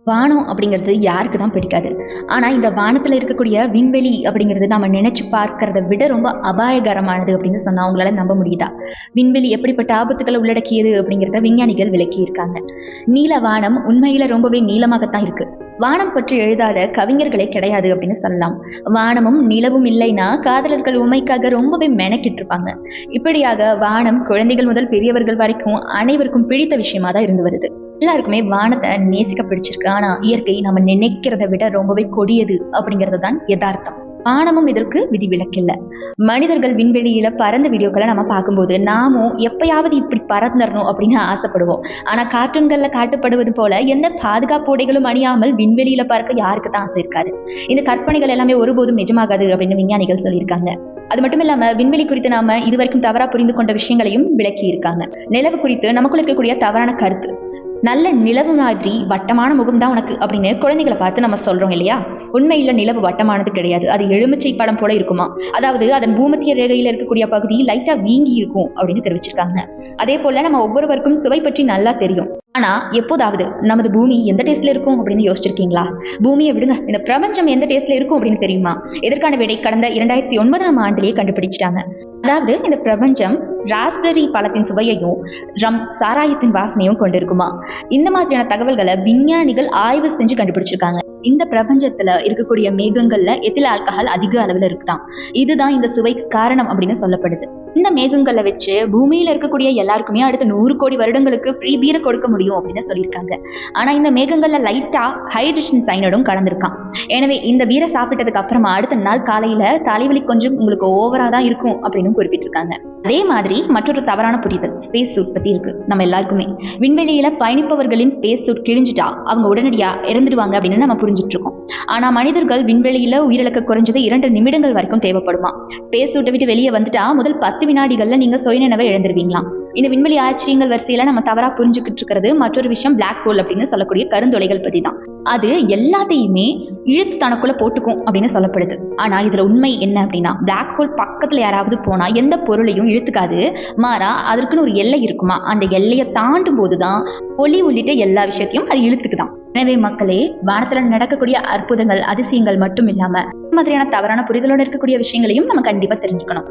வானம் அப்படிங்கிறது யாருக்கு தான் பிடிக்காது. ஆனால் இந்த வானத்தில் இருக்கக்கூடிய விண்வெளி அப்படிங்கிறது நம்ம நினைச்சு பார்க்கறத விட ரொம்ப அபாயகரமானது அப்படின்னு சொன்னால் அவங்களால நம்ப முடியுதா? விண்வெளி எப்படிப்பட்ட ஆபத்துக்களை உள்ளடக்கியது அப்படிங்கிறத விஞ்ஞானிகள் விளக்கி இருக்காங்க. நீல வானம் உண்மையில ரொம்பவே நீளமாகத்தான் இருக்கு. வானம் பற்றி எழுதாத கவிஞர்களே கிடையாது அப்படின்னு சொல்லலாம். வானமும் நிலவும் இல்லைன்னா காதலர்கள் உண்மைக்காக ரொம்பவே மெனக்கிட்டு இருப்பாங்க. இப்படியாக வானம் குழந்தைகள் முதல் பெரியவர்கள் வரைக்கும் அனைவருக்கும் பிடித்த விஷயமா தான் இருந்து வருது. எல்லாருக்குமே வானத்தை நேசிக்க பிடிச்சிருக்கு. ஆனா இயற்கை நம்ம நினைக்கிறத விட ரொம்பவே கொடியது அப்படிங்கிறது தான் யதார்த்தம். வானமும் இதற்கு விதிவிலக்கில்ல. மனிதர்கள் விண்வெளியில பறந்த வீடியோக்களை நம்ம பார்க்கும்போது நாமும் எப்பயாவது இப்படி பறந்துடணும் அப்படின்னு ஆசைப்படுவோம். ஆனா கார்ட்டூன்கள்ல காட்டப்படுவது போல எந்த பாதுகாப்பு உடைகளும் அணியாமல் விண்வெளியில பறக்க யாருக்கு தான் ஆசை இருக்காது? இந்த கற்பனைகள் எல்லாமே ஒருபோதும் நிஜமாகாது அப்படின்னு விஞ்ஞானிகள் சொல்லியிருக்காங்க. அது மட்டும் இல்லாம விண்வெளி குறித்து நாம இதுவரைக்கும் தவறா புரிந்து கொண்ட விஷயங்களையும் விளக்கி இருக்காங்க. நிலவு குறித்து நமக்குள்ள இருக்கக்கூடிய தவறான கருத்து, நல்ல நிலவு மாதிரி வட்டமான முகம் தான் உனக்கு அப்படின்னு குழந்தைகளை பார்த்து நம்ம சொல்றோம் இல்லையா? உண்மையில நிலவு வட்டமானது கிடையாது. அது எலுமிச்சை பழம் போல இருக்குமா. அதாவது அதன் பூமத்திய ரேகையில இருக்கக்கூடிய பகுதி லைட்டா வீங்கி இருக்கும் அப்படின்னு தெரிவிச்சிருக்காங்க. அதே போல நம்ம ஒவ்வொருவருக்கும் சுவை பற்றி நல்லா தெரியும். ஆனா எப்போதாவது நமது பூமி எந்த டேஸ்ட்ல இருக்கும் அப்படின்னு யோசிச்சிருக்கீங்களா? பூமியை விடுங்க, இந்த பிரபஞ்சம் எந்த டேஸ்ட்ல இருக்கும் அப்படின்னு தெரியுமா? இதற்கான விடை கடந்த 2009ஆம் ஆண்டிலேயே கண்டுபிடிச்சிட்டாங்க. அதாவது இந்த பிரபஞ்சம் ராஸ்பெரி பழத்தின் சுவையையும் ரம் சாராயத்தின் வாசனையும் கொண்டிருக்குமா. இந்த மாதிரியான தகவல்களை விஞ்ஞானிகள் ஆய்வு செஞ்சு கண்டுபிடிச்சிருக்காங்க. இந்த பிரபஞ்சத்துல இருக்கக்கூடிய மேகங்கள்ல எத்தில் ஆல்கஹால் அதிக அளவுல இருக்குதான். இதுதான் இந்த சுவைக்கு காரணம் அப்படின்னு சொல்லப்படுது. இந்த மேகங்களை வச்சு பூமியில இருக்கக்கூடிய எல்லாருக்குமே அடுத்த 100 கோடி வருடங்களுக்கு ஃப்ரீ பீரை கொடுக்க முடியும் அப்படின்னு சொல்லியிருக்காங்க. ஆனா இந்த மேகங்கள்ல லைட்டா ஹைட்ரஜன் சைனடும் கலந்துருக்கான். எனவே இந்த பீரை சாப்பிட்டதுக்கு அப்புறமா அடுத்த நாள் காலையில தலைவலி கொஞ்சம் உங்களுக்கு ஓவரா தான் இருக்கும் அப்படின்னு குறிப்பிட்டிருக்காங்க. அதே மாதிரி மற்றொரு தவறான புரிதல் ஸ்பேஸ் சூட் பத்தி இருக்கு நம்ம எல்லாருக்குமே. விண்வெளியில பயணிப்பவர்களின் ஸ்பேஸ் சூட் கிழிஞ்சிட்டா அவங்க உடனடியா இறந்துடுவாங்க அப்படின்னு நம்ம புரிஞ்சுட்டு இருக்கோம். ஆனா மனிதர்கள் விண்வெளியில உயிரிழக்க குறைஞ்சது 2 நிமிடங்கள் வரைக்கும் தேவைப்படுமா. ஸ்பேஸ் சூட்டை விட்டு வெளியே வந்துட்டா முதல் 10 வினாடிகள்ல நீங்க சுயநினைவை இழந்துருவீங்களாம். இந்த விண்வெளி ஆச்சரியங்கள் வரிசையில நம்ம தவறா புரிஞ்சுக்கிட்டு இருக்கிறது மற்றொரு விஷயம் பிளாக் ஹோல் அப்படின்னு சொல்லக்கூடிய கருந்துளைகள் பத்தி தான். அது எல்லாத்தையுமே இழுத்து தனக்குள்ள போட்டுக்கும் அப்படின்னு சொல்லப்படுது. ஆனா இதுல உண்மை என்ன அப்படின்னா, பிளாக் ஹோல் பக்கத்துல யாராவது போனா எந்த பொருளையும் இழுத்துக்காது. மாறா அதற்குன்னு ஒரு எல்லை இருக்குமா. அந்த எல்லையை தாண்டும் போதுதான் ஒளி உள்ளிட்ட எல்லா விஷயத்தையும் அது இழுத்துக்குதான். எனவே மக்களே, வானத்துல நடக்கக்கூடிய அற்புதங்கள் அதிசயங்கள் மட்டும் இல்லாம மாதிரியான தவறான புரிதலோடு இருக்கக்கூடிய விஷயங்களையும் நம்ம கண்டிப்பா தெரிஞ்சுக்கணும்.